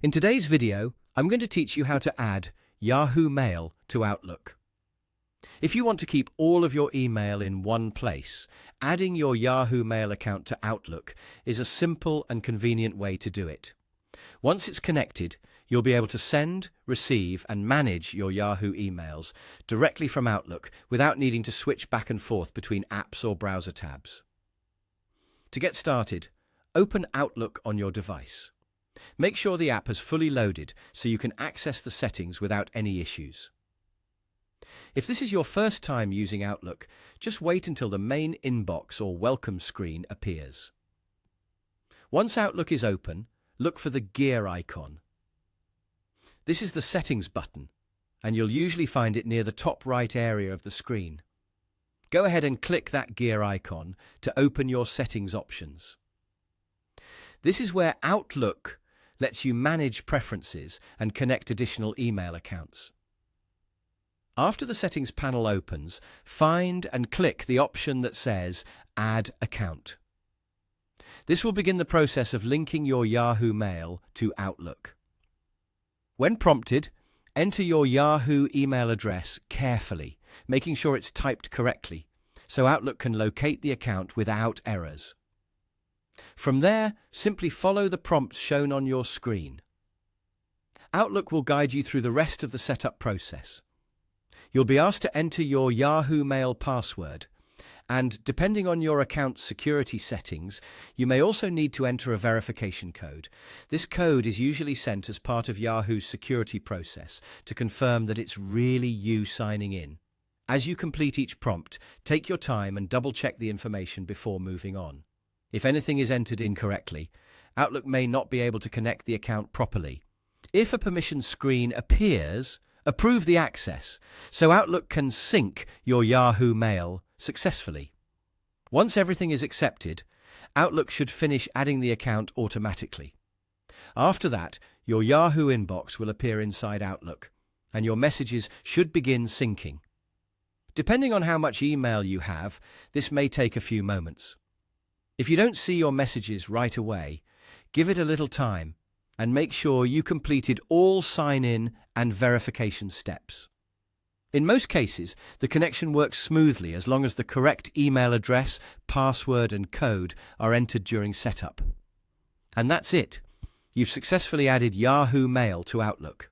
In today's video, I'm going to teach you how to add Yahoo Mail to Outlook. If you want to keep all of your email in one place, adding your Yahoo Mail account to Outlook is a simple and convenient way to do it. Once it's connected, you'll be able to send, receive, and manage your Yahoo emails directly from Outlook without needing to switch back and forth between apps or browser tabs. To get started, open Outlook on your device. Make sure the app has fully loaded so you can access the settings without any issues. If this is your first time using Outlook, just wait until the main inbox or welcome screen appears. Once Outlook is open, look for the gear icon. This is the settings button, and you'll usually find it near the top right area of the screen. Go ahead and click that gear icon to open your settings options. This is where Outlook lets you manage preferences and connect additional email accounts. After the settings panel opens, find and click the option that says Add Account. This will begin the process of linking your Yahoo Mail to Outlook. When prompted, enter your Yahoo email address carefully, making sure it's typed correctly, so Outlook can locate the account without errors. From there, simply follow the prompts shown on your screen. Outlook will guide you through the rest of the setup process. You'll be asked to enter your Yahoo Mail password, and depending on your account's security settings, you may also need to enter a verification code. This code is usually sent as part of Yahoo's security process to confirm that it's really you signing in. As you complete each prompt, take your time and double-check the information before moving on. If anything is entered incorrectly, Outlook may not be able to connect the account properly. If a permission screen appears, approve the access so Outlook can sync your Yahoo Mail successfully. Once everything is accepted, Outlook should finish adding the account automatically. After that, your Yahoo inbox will appear inside Outlook, and your messages should begin syncing. Depending on how much email you have, this may take a few moments. If you don't see your messages right away, give it a little time and make sure you completed all sign-in and verification steps. In most cases, the connection works smoothly as long as the correct email address, password, and code are entered during setup. And that's it. You've successfully added Yahoo Mail to Outlook.